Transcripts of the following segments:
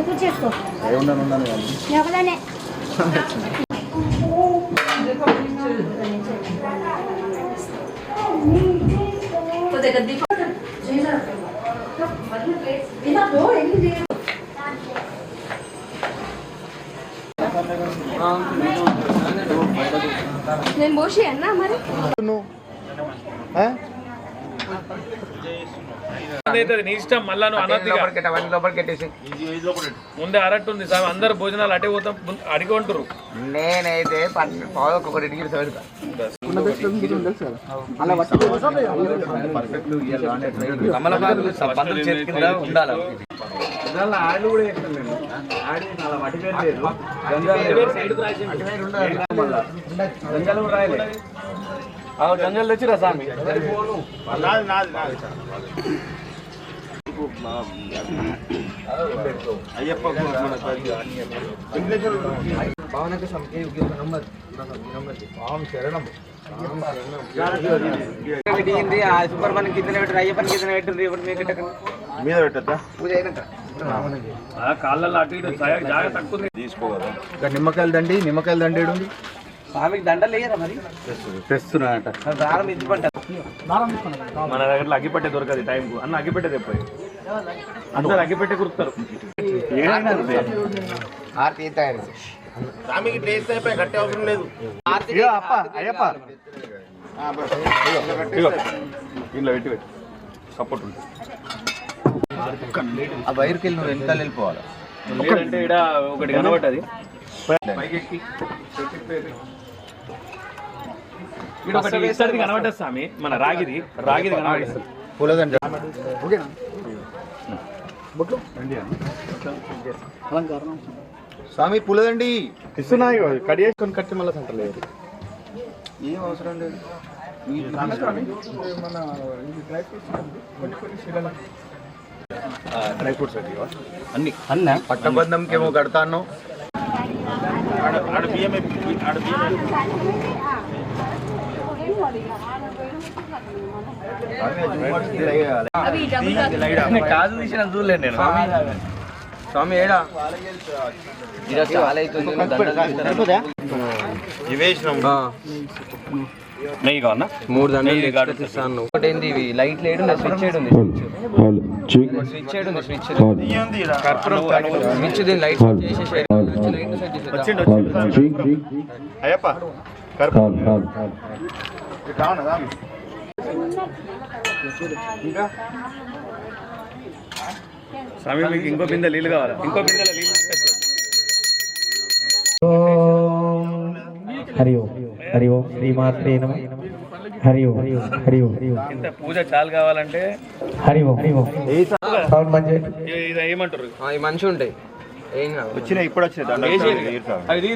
కూర్చేసుకో నేను మోషి అన్నా మరి నీ ఇష్టం మళ్ళా నువ్వు ముందే అరట్టు ఉంది సార్ అందరు భోజనాలు అటే పోతాం అడిగి ఉంటారు నేనైతే జంజలు తెచ్చిరా స్వామి సూపర్ పని కింద పెట్టారు అయ్యప్పని కింద పెట్టారు మీద పెట్టద్దా పూజ అయినాక కాళ్ళల్లో అటు ఇటు జాగ్రత్త తక్కువ తీసుకోవాలి. నిమ్మకాయలు దండి ఉంది స్వామికి దండలు వేయరా మరి తెస్తున్నాట దారం ఇద్దుకుంటారు. మన దగ్గర అగ్గిపెట్టే దొరకదు టైంకు అన్న అగ్గిపెట్టే తెప్పాయి అందరు అగ్గిపెట్టే కురుకుతారు స్వామికి టేస్ట్ అయిపోయి గట్టి అవసరం లేదు. అయ్యప్ప ఇంట్లో పెట్టి సపోర్ట్ ఉంటుంది ఆ వైర్కి వెళ్ళి నువ్వు ఎంత వెళ్ళిపోవాలి అంటే ఇక్కడ ఒకటి కనబట్టది ఒకటి కనబడ్డది స్వామి మన రాగిది కనబడిస్తుంది పూలదండ స్వామి పూలదండి ఇస్తున్నాయి కడి చేసుకొని కట్టి మళ్ళీ సెంటర్లేదు ఏం అవసరం లేదు. డ్రై ఫ్రూట్స్ అన్ని అన్న పట్టబంధంకి ఏమో కడతాను. కాదు తీసిన చూడలేదు నేను స్వామి ఏడా చాలా నెయ్యి కావన్నా 3 దండలు ఒకటి ఇవి లైట్ లేడు స్విచ్ చేయడం స్విచ్ దీని లైట్ చేసేసి అయ్యప్ప స్వామి మీకు ఇంకో బిందె నీళ్ళు కావాలా ఇంకో బిందెలో నీళ్ళు హరి ఓం హరి ఓం శ్రీమాత్రే నమః హరి ఓం హరి ఓం ఇంత పూజ చాలు కావాలంటే హరి ఓం హరి ఓం సౌండ్ మంచి ఇది ఏమంటారు మంచి ఉంటాయి ఏం కాదు వచ్చినాయి ఇప్పుడు వచ్చినాయి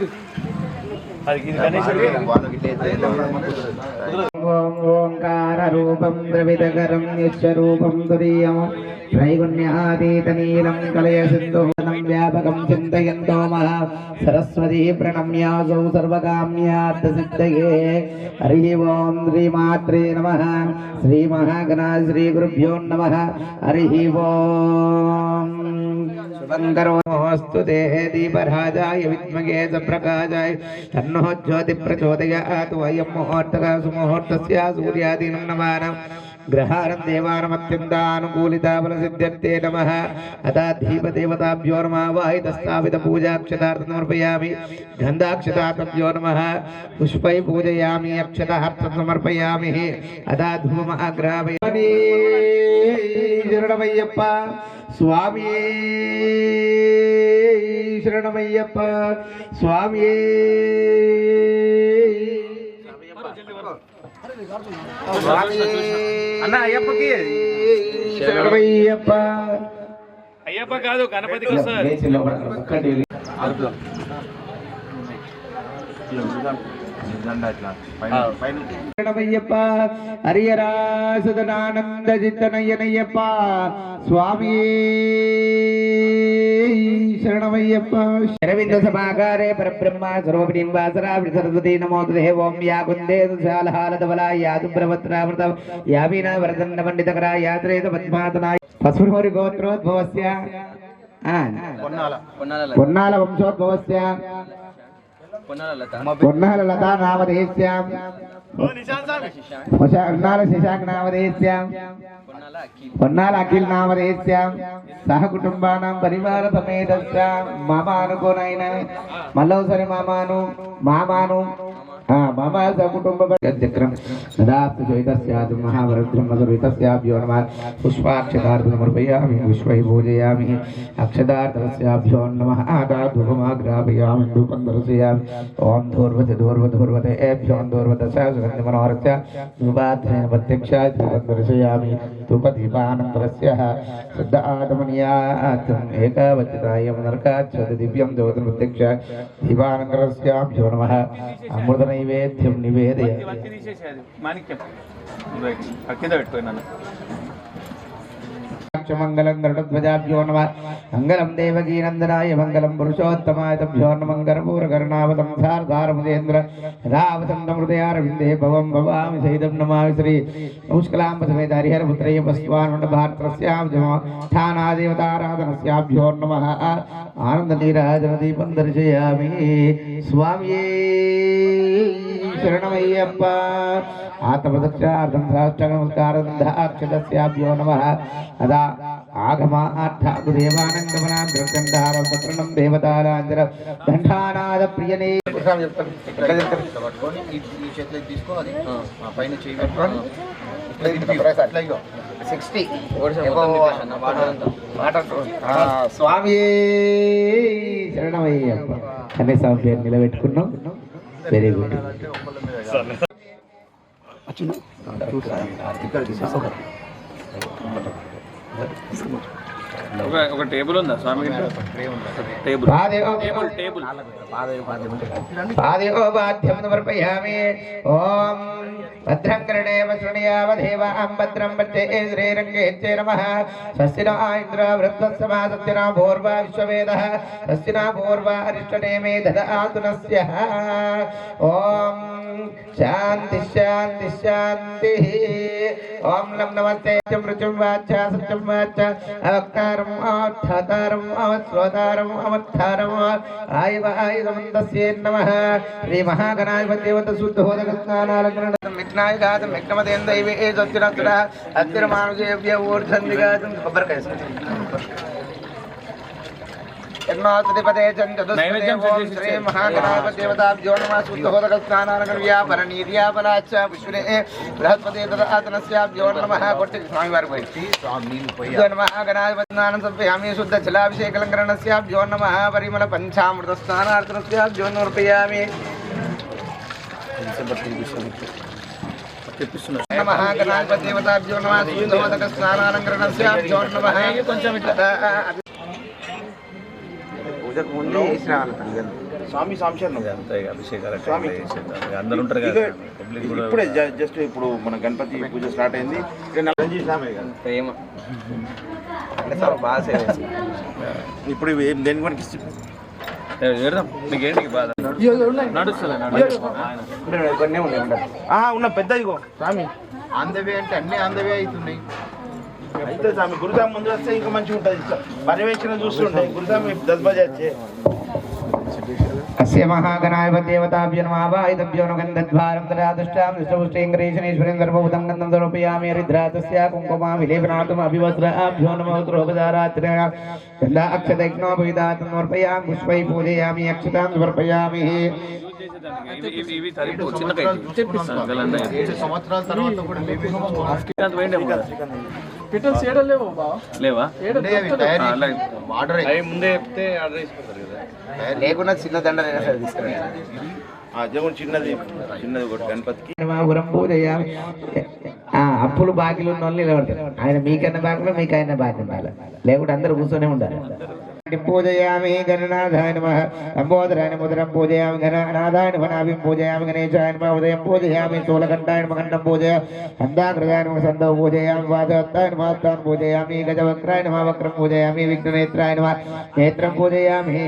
ఓంకార రూపం ద్రవిదకరం నిశ్చరూపం తురీయం त्रैगुण्यातीतनीलं कलयसिन्धुवनं व्यापकं चिन्तयन्तो महा सरस्वती प्रणम्यासौ सर्वकाम्यार्थसिद्धये हरिः ओं श्रीमात्रे नमः श्रीमहागणाय श्रीगुरुभ्यो नमः हरिः ओं शुभङ्करोऽस्तु ते दीपराजाय विद्महे सप्रकाशाय तन्नो ज्योतिप्रचोदयात् वयं मुहूर्तः सुमुहूर्तस्य सूर्यादीनं नमामः ग्रहाणं देवानमत्यन्तानुकूलिताफलसिद्ध्यर्थे नमः अथाधीपदेवताभ्यो नमः वाहितस्थापितपूजाक्षतार्थं समर्पयामि गन्धाक्षताभ्यो नमः पुष्पै पूजयामि अक्षतार्थं समर्पयामि अथा धूमग्रावयामि शरणमय्यप्प स्वामी शरणमय्यप्प स्वामी అన్న అయ్యప్పకి శరణమయ్యప్ప అయ్యప్ప కాదు గణపతికి వస్తారు శరణమయ్యప్ప హరియరాసుదనానంద జిత్తనయ్యనయ్యప్ప స్వామి శరణమయ్యప్ప శరవింద సమాకారే పరబ్రహ్మ సర్వపిడింబాసరావృ సరస్వతీ నమోదే ఓం యాకుందే సుశాలహాలధవలా యాదు బ్రవత్రామృత యావీన వరదన్న పండితకరా యాత్రేత పద్మాతనా పశునోరి గోత్రోద్భవస్య పొన్నాల వంశోద్భవస్య పొన్నాల లతా నామధేయస్య పొన్నాల శశాంక్ నామధేయస్య పొన్నాల అఖిల్ నామధేయస్య సహ కుటుంబానాం పరివార సమేతస్య మామానుకోనైన మల్లవసరి మామాను మమ సకుటుంబం సదాస్తు జైతస్యాదు మహావరుద్రం మధురితస్యాభ్యో నమః పుష్పాక్షతార్థమర్పయామి విశ్వై పూజయామి అక్షతార్థస్యాభ్యో నమః ఆదాధూపమాగ్రాపయామి ధూపం దర్శయామి ఓం ధూర్వతే ఏభ్యో ధూర్వదశాసుగంధిమనోహరస్య ధూపాధ్యయన ప్రత్యక్షాయ ధూపం దర్శయామి ధూపదీపానంతరస్య శ్రద్ధాతమనీయాత్రం ఏకావచ్చితాయం నరకాచ్ఛద దివ్యం జ్యోతిర్ ప్రత్యక్షాయ దీపానంతరస్యాభ్యో నమః అమృత నైవేద్యం నివేదయ మంగళం గరుడధ్వజాభ్యో నమః మంగళం దేవకీనందనాయ మంగళం పురుషోత్తమాయ తభ్యో నమః మంగళపూరకరుణావతం సారసారముదేంద్ర రావతంతమృతయారవిందే భవం భవామి సహితం నమామి శ్రీ నమస్కలాంబ సమేత హరిహరపుత్రయ పస్వానుండ భారతస్యాభ్యో నమః ఆనంద నీరాజన దీపం దర్శయామి స్వామియే శరణమయ్యప్ప ఆత్మదక్షార్థం సాష్టాంగ నమస్కారం దాక్షతస్యాభ్యో నమః అదా ఆగమార్థాదు దేవానందమనాంధ్రం పత్రణం దేవతారాంజన దండానాద ప్రియనే స్వామి శరణమయ్యప్ప అనే స్వామి పేరు నిలబెట్టుకున్నాం. Very good. ఒక టేబుల్ ఉందా స్వామి? టేబుల్ పాదయోపాధ్యం సమర్పయామి. ఓం భద్రం కర్ణేమ శృణుయావదేవాం భద్రం పట్టే శ్రీరంగేత్యే నమః. స్వస్తినా ఇంద్ర వృద్ధస్సమా సత్యనా భూర్వా విశ్వవేదః స్వస్తినా భూర్వా అరిష్టనేమే దదాతు నస్యః. ఓం శాంతి శాంతి శాంతి. ఓం లం నమస్తే మృత్యుం వాచా సత్యం వాచా అవక్తారం అవత్తారం అవస్వతారం అవత్తారం ఆయువాయుధమంతస్యే నమః. శ్రీ మహాగణాధిపతిదేవత శుద్ధోదక స్నానాలంకరణ విఘ్నాయగాతం విఘ్నమదేం దైవే సత్యనత్ర అత్తిరమానుజేభ్య ఊర్ధ్వందిగాతం కొబ్బరికాయ జన్మాతుపదే శ్రీ మహాగణాధిపతిదేవతాభ్యో నమః. శుద్ధోదక స్నానాలంకరవ్యాపరనీర్యాపరాచ విష్ణునే బృహస్పతి దదాతనస్యాభ్యో నమః. కొట్టి స్వామివారి పోయి మహాగణాధిపతి స్నానం సమర్పయామి. శుద్ధ జలాభిషేకలంకరణస్యాభ్యో నమః. పరిమళ పంచామృత స్నానార్థనస్యాభ్యో సమర్పయామి. మహాగణాధిపతిదేవతాభ్యో నమః. శుద్ధోదక స్నానాలంకరణస్యాభ్యో నమః. స్వామి సాంశరణం అభిషేకాలు అందరూ ఉంటారు కదా. ఇప్పుడే జస్ట్ ఇప్పుడు మన గణపతి పూజ స్టార్ట్ అయింది. ప్రేమ బాగా సేవ. ఇప్పుడు ఏం దేనికి మనకి మీకేంటికి బాధ నడుస్తుంది ఉన్న పెద్దదిగో స్వామి. ఆందవే అంటే అన్ని ఆందవే అవుతున్నాయి. అయితే స్వామి గురుదాం ముందు వస్తే ఇంకా మంచిగా ఉంటుంది. పర్యవేక్షణ చూస్తుంటాయి గురుదాం దస్బజే. అస్య మహాగణాధిపతిదేవతాభ్యో నమః. వాయుధభ్యో గంధద్వారం తదాదుష్టాం నిష్టపుష్టింగ్రీశనేశ్వరిం సర్వభూతం గంధం సమర్పయామి. హరిద్రాతస్య కుంకుమా విలేపనాతుం అభివస్త్రాభ్యో నమః. ఉత్తరోపచారాత్ర అక్షతజ్ఞోపవిదాతం సమర్పయామి. పుష్పై పూజయామి. అక్షతాం సమర్పయామి. సంవత్సరాల తర్వాత కూడా లేవా? ముందే చెప్తే ఆర్డర్ వేసుకుంటారు కదా. లేకుండా చిన్న దండ తీసుకుని చిన్నది ఒకటి గణపతికి పూజయామి. అప్పులు బాకీలు ఉన్న వాళ్ళు నిలబడతారు. ఆయన మీకన్నా బాకీలో మీకు ఆయన బాకీ ఉండాలి, లేకుంటే అందరూ కూర్చొనే ఉండాలి. పూజయామి. గణనాథాయ నమః. లంబోదరాయ ముద్రం పూజయామి. గణనాథాయ నమః. నాభిం పూజయామి. గణేశాయ నమః. ఉదయం పూజయామి. స్థూలకంఠాయ నమః. ఖండం పూజయామి. అంధాకృతాయ నమః. సంధౌ పూజయామి. వాసవత్తాయ నమః. హస్తాన్ పూజయామి. గజవక్రాయ నమః. వక్రం పూజయామి. విఘ్ననేత్రాయ నమః. నేత్రం పూజయామి.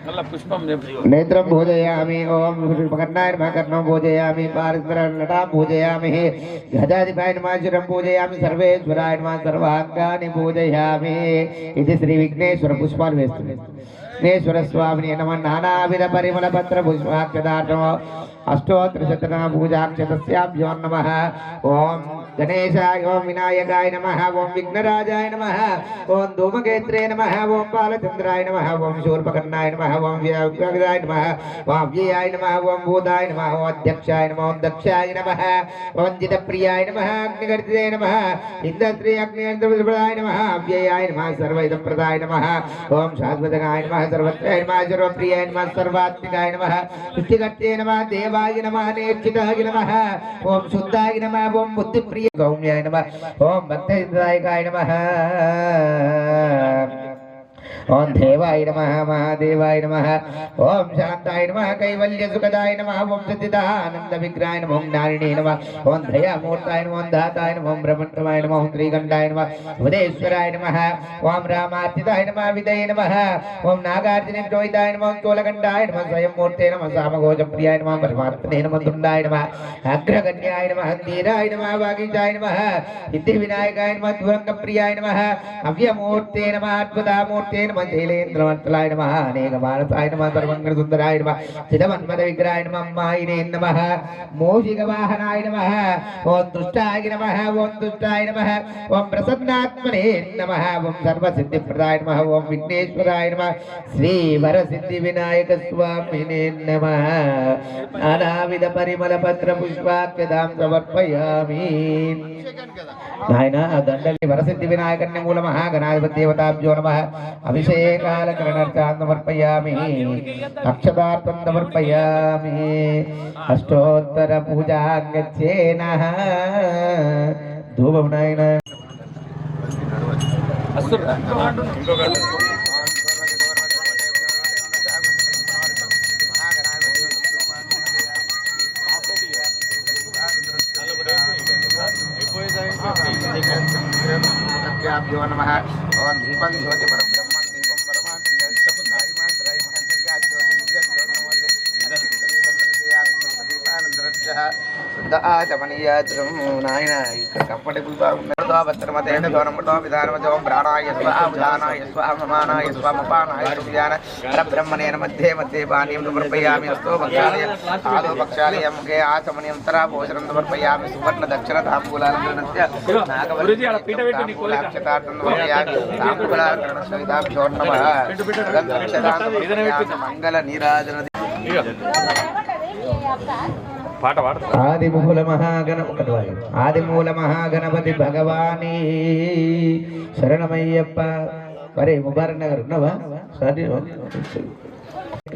नेत्रं पूजयामि ओम पुष्पकर्णाय नमः कर्णं पूजयामि पारिस्मरणलतां पूजयामि गजाधिपाय नमः शिरं पूजयामि सर्वेश्वराय नमः सर्वाङ्गानि पूजयामि इति श्री विघ्नेश्वर पुष्पान् वेस्तुते विघ्नेश्वर स्वामिने नमः नानाविध परिमल पत्र पुष्पाक्षदार्थम् अष्टोत्तरशतनाम पूजाक्षतस्याभ्यो नमः ओम गणेशाय ओम विनायकाय नमः ओम विघ्नराजाय नमः ओम धूमकेत्रे नमः ओम बालचंद्राय नमः ओम शूर्पकर्णाय नमः ओम व्याघ्राय नमः ओम व्ययाय नमः ओम भूताय नमः ओम अध्यक्षाय नमः ओम दक्षाय नमः ओम जितप्रियाय नमः अग्निगर्जिते नमः इंद्रश्री अग्नियंत्रबलाय नमः व्ययाय नमः सर्वैदप्रदाय नमः ओम शाश्वतगाय नमः सर्वत्राय नमः सर्वप्रियाय नमः सर्वात्मिकाय नमः सृष्टिकर्ते नमः देवाय नमः नेक्षिताय नमः ओम शुद्धाय नमः ओम बुद्धिप्रिय गौम्याय नमः ओम भक्तहिताय नमः ओम देवाय नमः महादेवाय नमः ओम शांताय नमः कैवल्य सुखदाय नमः ओम सच्चिदानंद विग्रहाय नमः ओम नारिणे नमः ओम दयामूर्ताय नमः ओम दाताय नमः ओम ब्रह्मण्डमाय नमः ओम श्रीकंठाय नमः उदयेश्वराय नमः ओम रामार्चिताय नमः विदये नमः ओम नागार्जुनोहिताय नमः ओम चोलकंठाय नमः स्वयं मूर्ते नमः सामघोषप्रियाय नमः परमात्मने नमः तुण्डाय नमः अग्रगण्याय नमः धीराय नमः वागीशाय नमः सिद्धिविनायकाय नमः तुरंगप्रियाय नमः अव्यमूर्ते नमः अद्भुतामूर्ते नमः शैलेन्द्रवर्तलाय नमः अनेकमानसाय नमः सर्वंगसुंदराय नमः चिदमन्मद विग्रहाय नमः मायिने नमः मोषिकवाहनाय नमः ओम दुष्टाय नमः ओम दुष्टाय नमः ओम प्रसन्नात्मने नमः ओम सर्वसिद्धिप्रदाय नमः ओम विघ्नेश्वराय नमः श्री वरसिद्धिविनायक स्वामिने नमः नानाविध परिमल पत्र पुष्पाक्षदां समर्पयामि नायना दंडली वरसिद्धिविनायकन्य मूल महागणाधिपति देवताभ्यो नमः अभिषेकालकरणार्थं समर्पयामि अक्षतार्थं समर्पयामि अष्टोत्तर पूजां गच्छेनः धूपं नयन भ्यो नमः ओम दीपं ज्योति परब्रह्मं दीपं परमात्म जगत्सुदायिमान्त्राय महाजगात् ज्योति विद्यात् नमोते दीपानंदरच्चः शुद्धाचमनीयाचरं नायना कंफर्टेबल बागुन्नतो वत्रमते जोनमतो विधानमतो प्राणाय स्वाहा उदानाय स्वाहा ममानाय स्वाहा मपानाय सुव्यान परब्रह्मणेन मध्ये मध्ये पानीं समर्पयामि अस्तो भक्षालय आदो भक्षालय मुखे आचमनीयं तरा भोजनं समर्पयामि सुवर्ण दक्षिण ताम्बूलालङ्करणस्य नागवल्ली अक्षतार्थं समर्पयामि ताम्बूलालङ्करणस्य नमः मंगल नीराजन పాట పాడతా ఆదిమూల మహాగణపతి భగవానీ శరణమయ్యప్ప వరే ముబారక్ నగర్ ఉన్నవా సరే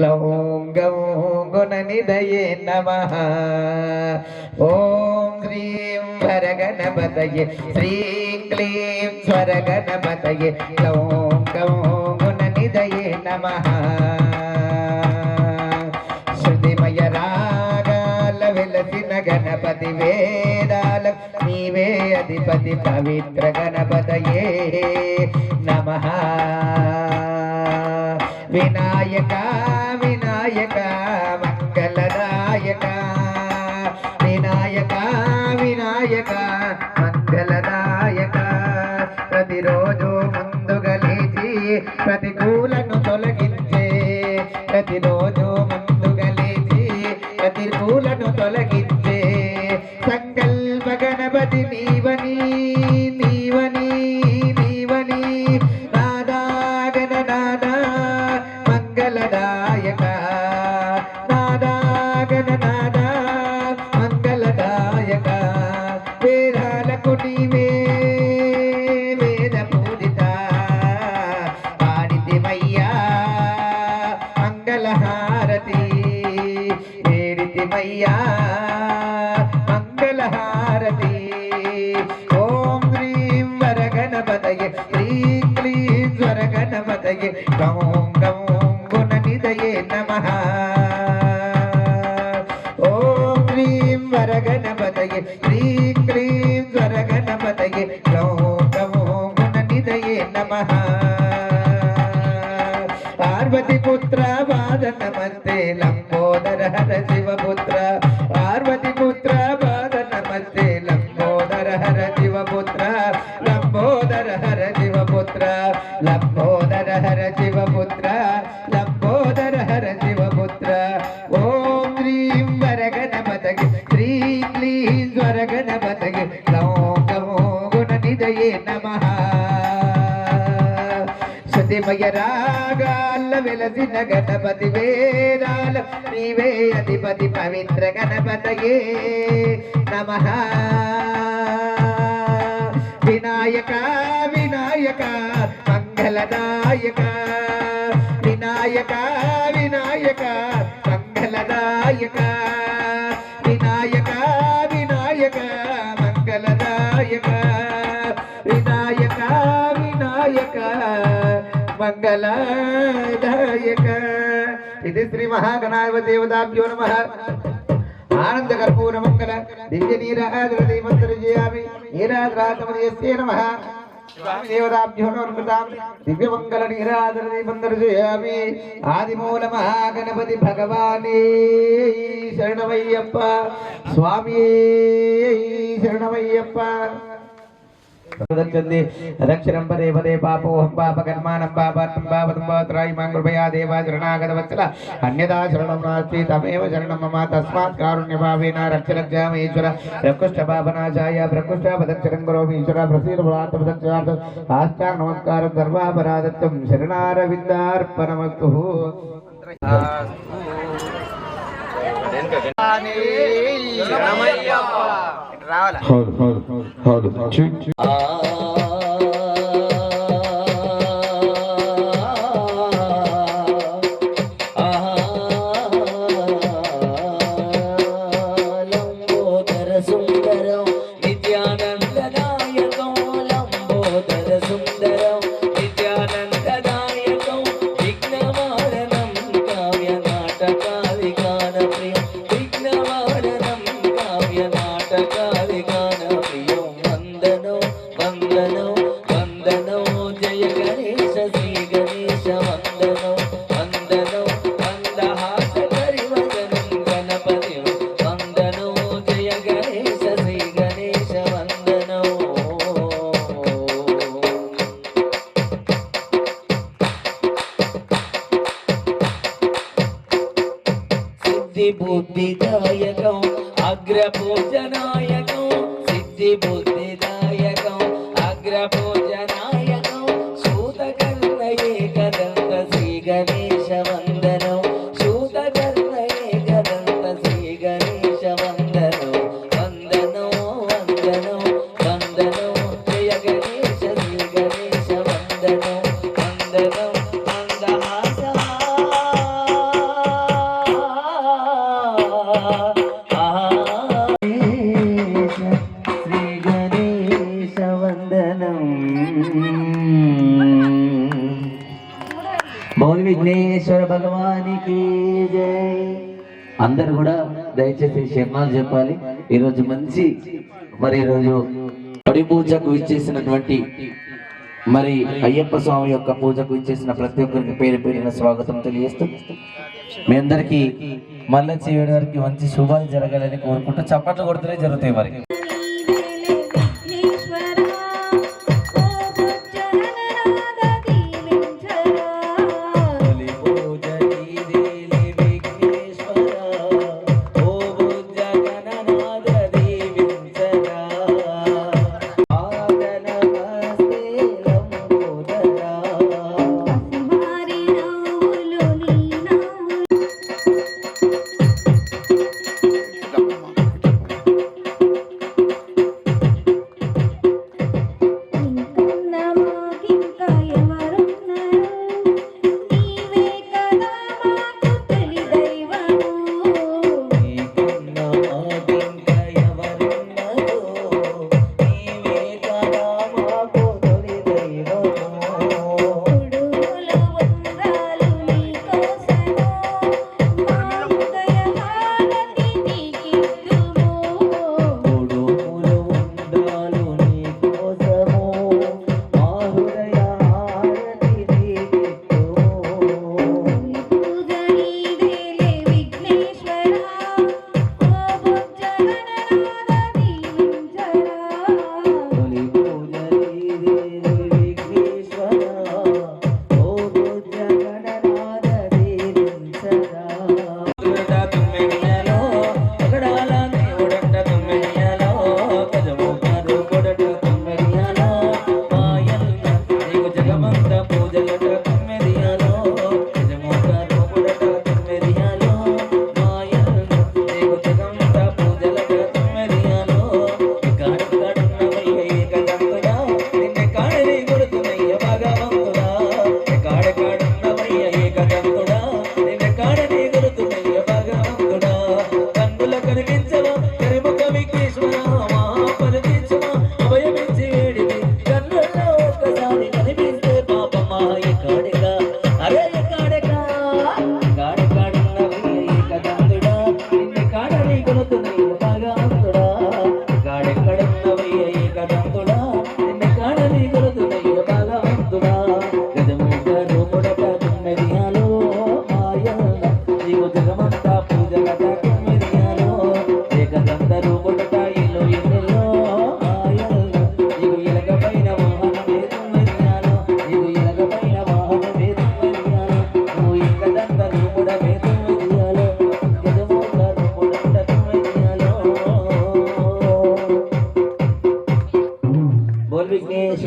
ఓం గం గుణనిధయే నమః ఓం హ్రీం వరగణపతయే శ్రీం క్లీం స్వరగణపతయే ఓం గం గుణనిధయే నమః శృతిమయ రాగాల వెలసిన గణపతి వేదాల నీవే అధిపతి పవిత్ర గణపతయే నమః వినాయక వినాయక మంగళదాయక వినాయక వినాయక మంగళదాయక ప్రతిరోజు ముందుగా లేచి ప్రతికూలను తొలగించే ప్రతిరోజు ముందుగా లేచి ప్రతికూలను తొలగించే సంకల్ప గణపతి నీవని నీవని నీవని నాదా గణనాదా మంగళదాయక నాదా గణనాదా మంగళదాయక వేదాలకు నీవే వేద పూజిత పాడితిమయ్యా మంగళహారతి వేడితిమయ్యా మంగళహారతి ఓం హ్రీం వరగణపతయే హ్రీం క్లీం స్వరగణపతయే గం గం గుణనిధయే నమః ఓం హ్రీం వరగణపతయే హ్రీం క్లీం స్వరగణపతయే గం గం గుణనిధయే నమః పార్వతి పుత్ర ఈశ్వర గణపతయే నమో నమో గుణనిధయే నమః శృతిమయ రాగాల వెలసిన గణపతి వేదాల నీవే అధిపతి పవిత్ర గణపతయే నమః వినాయక వినాయక మంగళదాయక వినాయక వినాయక మంగళదాయక వినాయక వినాయక మంగళదాయక వినాయక వినాయక మంగళదాయక. ఇది శ్రీ మహాగణాధిపతి దేవతాభ్యో నమః. ఆనంద కర్పూర మంగళ దివ్య నీరాజన దీపంతర్జయామి నీరాజరాజమనియస్తే నమః. స్వామి దేవతాభ్యో నమః. దివ్య మంగళ నీరాజన దీపంతర్జయామి. ఆదిమూల మహాగణపతి భగవానే శరణమయ్యప్ప. స్వామి శరణమయ్యప్ప. రక్షణం పదే పదే పాపోహం పాపకర్మాణం పాపాత్మం పాపతం పాత్రాయి మంగళభయా దేవా శరణాగతవత్సల అన్యదా శరణం నాస్తి తమేవ శరణం మమ తస్మాత్ కారుణ్యభావేన రక్షరక్షామి ఈశ్వర ప్రకృష్ట పాపనాశాయ ప్రకృష్టాపదక్షరం కరోమి ఈశ్వర ప్రసీద బలాత్మపదక్షార్థ ఆస్థా నమస్కారం సర్వాపరాధత్వం శరణారవిందార్పణమస్తు. రావాలా లంబోదర సుందరం నిత్యానందదాయకం లంబోదర సుందరం నిత్యానందదాయకం విఘ్నవారణం కావ్య నాటకాది గాన ప్రియం విఘ్నవారణం కావ్య నాటకాది గాన ప్రియం వందనో వందనో వందనో జయ గణేశ శ్రీ గణేశ వందనో వందనో వందహాస పరివదనం గణపతి వందనో జయ గణేశ శ్రీ గణేశ వందనో. సిద్ధి బుద్ధిదాయకం అగ్రపూజనాయకం సిద్ధి బుద్ధిదాయకం అగ్రపూజనాయకం శూతకర్ణయే కదంత శ్రీ గణేశ వందనం శూతకర్ణయే కదంత శ్రీ గణేశ వందనం వందనో వందనో వందనో జయ గణేశ శ్రీ గణేశ వందనో వందనో వందహాస శ్రీ గణేశ వందనం. మౌలి విఘ్నేశ్వర భగవానికి జై. అందరు కూడా దయచేసి శరణాలు చెప్పాలి. ఈరోజు మంచి ఈరోజు పడి పూజకు ఇచ్చేసినటువంటి మరి అయ్యప్ప స్వామి యొక్క పూజకు ఇచ్చేసిన ప్రతి ఒక్కరికి పేరు పేరిన స్వాగతం తెలియజేస్తూ మీ అందరికీ మళ్ళీ చేయడానికి మంచి శుభాలు జరగాలని కోరుకుంటూ చప్పట్లు కొడుతూనే జరుగుతాయి మరి.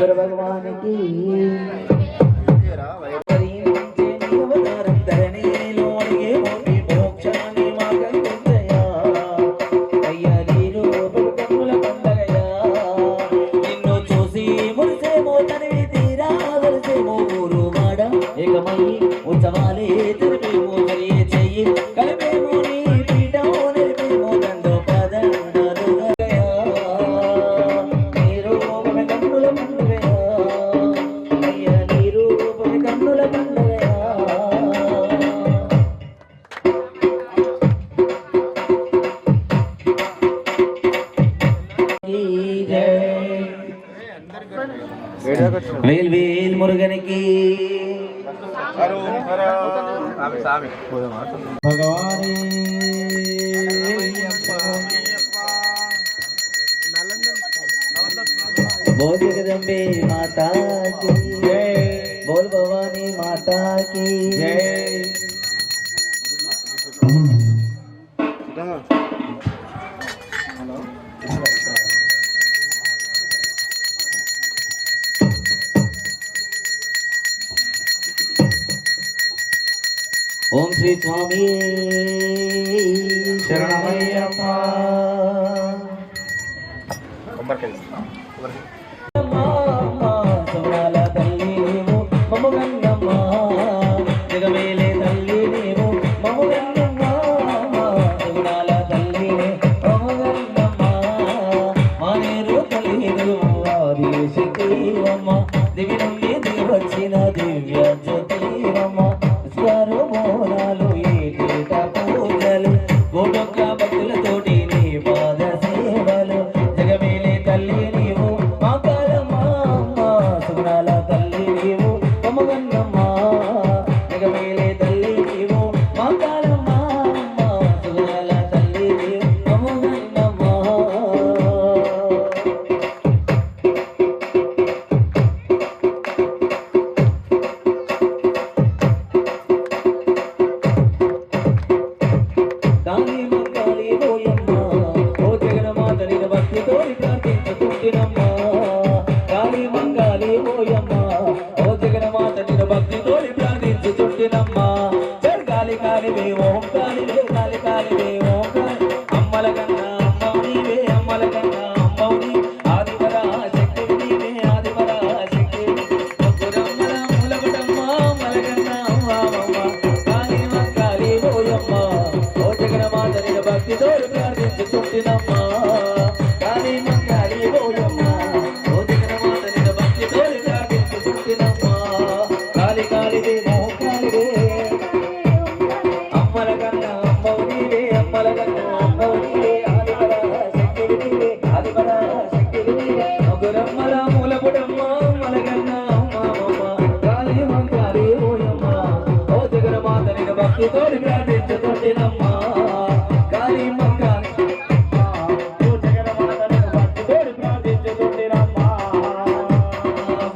పరమేశ్వర భగవానికి ఉత్సవాలే తెలిపేమో కలిగే చెయ్యి కలిపేమో నీ పీఠమో నిలిపేమో దండో పదండలుగయా నీరు ఒక కన్నుల పండుగయా అయ్యా నీరు ఒక కన్నుల పండుగయా వేల్ వేల్ మురుగనికి భగవానే बोल जगदम्बे माता की जय बोल भवानी माता की जय ओम श्री स्वामी शरणमय्यप्पा సుగుణాల తల్లి నీవు మమ్ముగన్నమ్మ జగమేలే తల్లి నీవు మమ్ముగన్నమ్మ సుగుణాల తల్లి మమ్ముగన్నమ్మ మానేరు తల్లి నువ్వు ఆదిశక్తివమ్మ దివి నుండి దిగి వచ్చిన దివ్య జ్యోతివమ్మ స్వరు మోనాలు ఏటేట పూజలు గోడొక్క భక్తులతోటి నీ పాద సేవలు జగమేలే తల్లి నీవు మా కాలమ్మ సుగుణాల తల్లి నీవు మమ్ముగన్నమ్మ జగమేలే తల్లి నీవు మా కాలమ్మ సుగుణాల తల్లి నీవు మమ్ముగన్నమ్మ కాళీ మంకాళీ పోయమ్మ ఓ జగన్మాత నిన్ను భక్తితోటి ప్రార్థించుకుంటున్నమ్మ కాళీ మంకాళీ పోయమ్మ ఓ జగన్మాత నిన్ను భక్తితోటి ప్రార్థించుకుంటున్నమ్మ జడ్ కాళీ కాళీవే ఓం కాళీవే కాళీ కాళీవే ఓం కాళీ అమ్మల కన్నా అమ్మవు నీవే అమ్మల కన్నా అమ్మవు నీ ఆదిపర శక్తివి నీవే ఆదిపర శక్తివి ఒక్కరమ్మల మూలపటమ్మ అమ్మల కన్నా అమ్మమ్మ కాళీ మంకాళీ పోయమ్మ ఓ జగన్మాత నిన్ను భక్తితోటి ప్రార్థించుకుంటున్నమ్మ కాళీ మంకాళీ పోయమ్మ ఓ జగన్మాత నిన్ను భక్తితోటి ప్రార్థించుకుంటున్నమ్మ కాళీ కాళీవే ఓం కాళీవే అమ్మల కన్నా అమ్మవు నీవే అమ్మల కన్నా అమ్మవు నీవే ఆదిపర శక్తివి నీవే ఆదిపర శక్తివి నీవే ఒక్కరమ్మల మూలపుటమ్మ అమ్మల కన్నా అమ్మమ్మ కాళీ మంకాళీ పోయమ్మ ఓ జగన్మాత నిన్ను భక్తితోటి ప్రార్థించుకుంటున్నమ్మ కాళీ మంకాళీ ఓ జగన్మాత నిన్ను భక్తితోటి ప్రార్థించుకుంటున్నమ్మ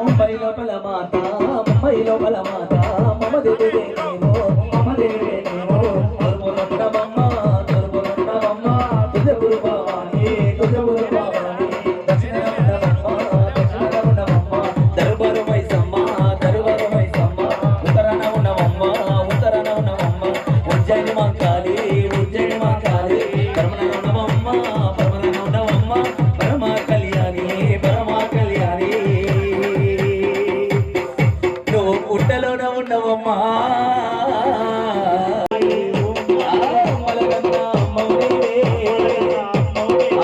ముంబై లోపల మాత ముంబై లోపల మాత మమ దేవి నీవు మమ దేవి నీవు తొరుపునున్నమమ్మ తొరుపునున్నమమ్మ తుజ గురు భవాని తుజ గురు భవాని దక్షిణ ఉన్నమమ్మ దరుబరు మైసమ్మ దరుబరు మైసమ్మ ఉత్తరాన ఉన్నమమ్మ ఉత్తరాన ఉన్నమమ్మ ఉజ్జయిని మంకాళీ ఉజ్జయిని మంకాళీ పరమన ఉన్నమమ్మ పరమన ఉన్నమమ్మ పరమ కళ్యాణి పరమ కళ్యాణి నువ్వు పుట్టలోన ఉన్నవమ్మా అమ్మల కన్నా అమ్మవు నీవే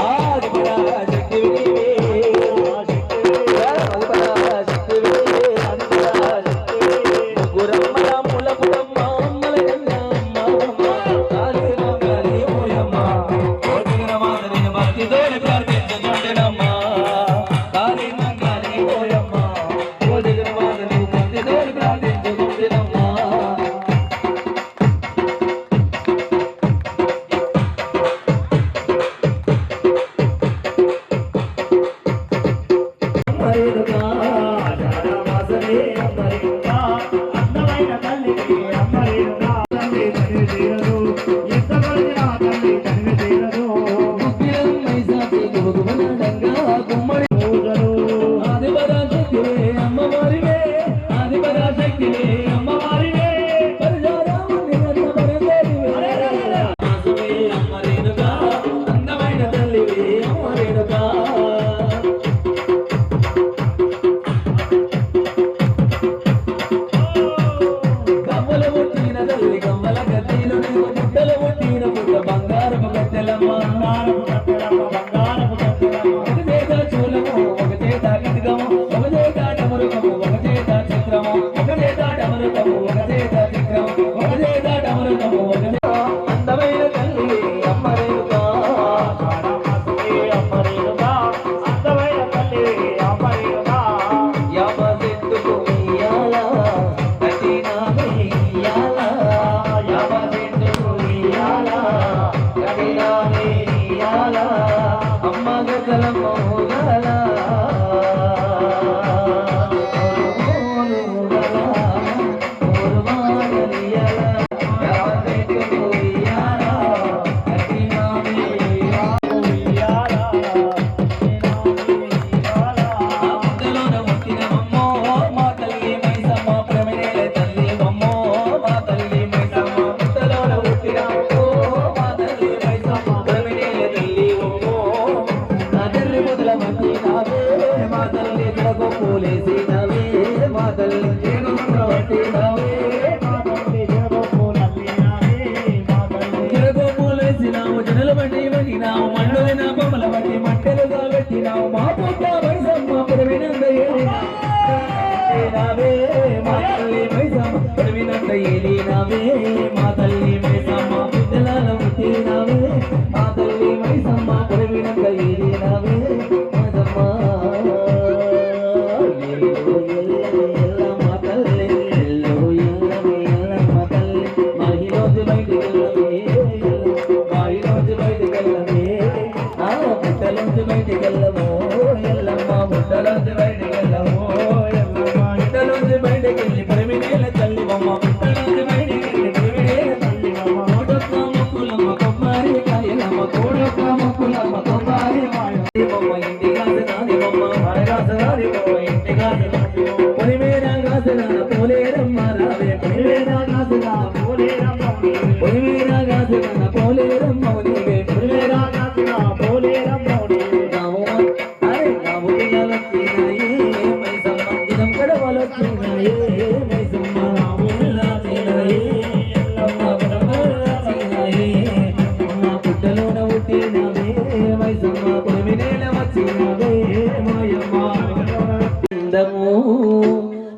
ఆదిపర శక్తివి నీవే ఆదిపర శక్తివి నీవే ఆదిపర శక్తివి ముగ్గురమ్మల మూలపుటమ్మ అమ్మల కన్నా అమ్మమ్మ కాళీ మంకాళీ పోయమ్మ ఓ జగన్మాత నిన్ను భక్తితోటి ప్రార్థించుకుంటున్నమ్మ కాళీ మంకాళీ పోయమ్మ ఓ జగన్మాత నిన్ను భక్తితోటి ప్రార్థించుకుంటున్నమ్మ అమ్మరేనుగా ఆషాఢమాసమే అమ్మరేనుగా అందమైన తల్లికి అమ్మరేనుగా తల్లి తనివి తీరదు ఎంత కొలిచినా తల్లి తనివి తీరదు ముగ్గురం మైసాచి గుబగుబలాడంగా గుమ్మడి పూజలు ఆదిపర శక్తి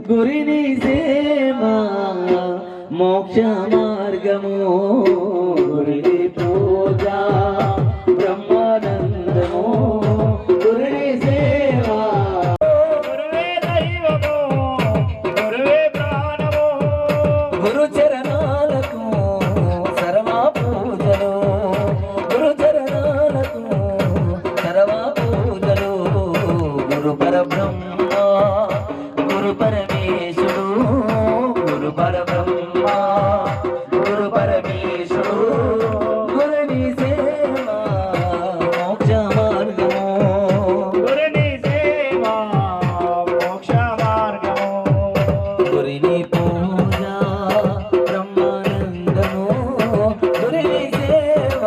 గురిని సేమా మోక్ష మార్గము గురిని పూజ బ్రహ్మానందము గురిని సేవా గురువే దైవము గురువే ప్రాణము గురు చరణాలకు సర్వ పూజలు గురు చరణాలకు సర్వ పూజలు గురు పరబ్రహ్మ గురు పరమేశుడు గురు పరబ్రహ్మ గురు పరమేశుడు గురుని సేవ మోక్ష మార్గము గురుని సేవ మోక్ష మార్గము గురుని పూజ బ్రహ్మానందము గురుని సేవ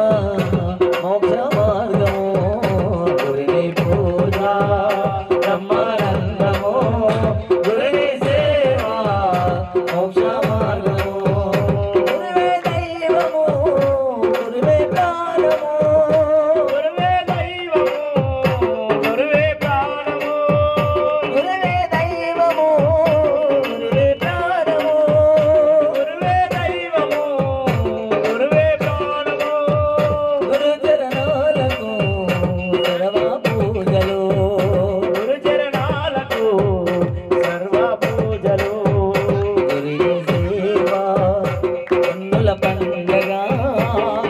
మోక్ష మార్గము గురుని పూజ బ్రహ్మానందము గురుని సేవ మోక్ష మార్గము గురువే దైవము గురువే ప్రాణము గురువే దైవము గురువే ప్రాణము గురువే దైవము గురువే ప్రాణము గురువే దైవము గురువే ప్రాణము గురు చరణాలకు సర్వ పూజలు గురు చరణాలకు సర్వ పూజలు గురుని సేవ కన్నుల పండగ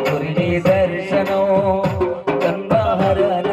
గురుని దర్శనం కన్వహరణ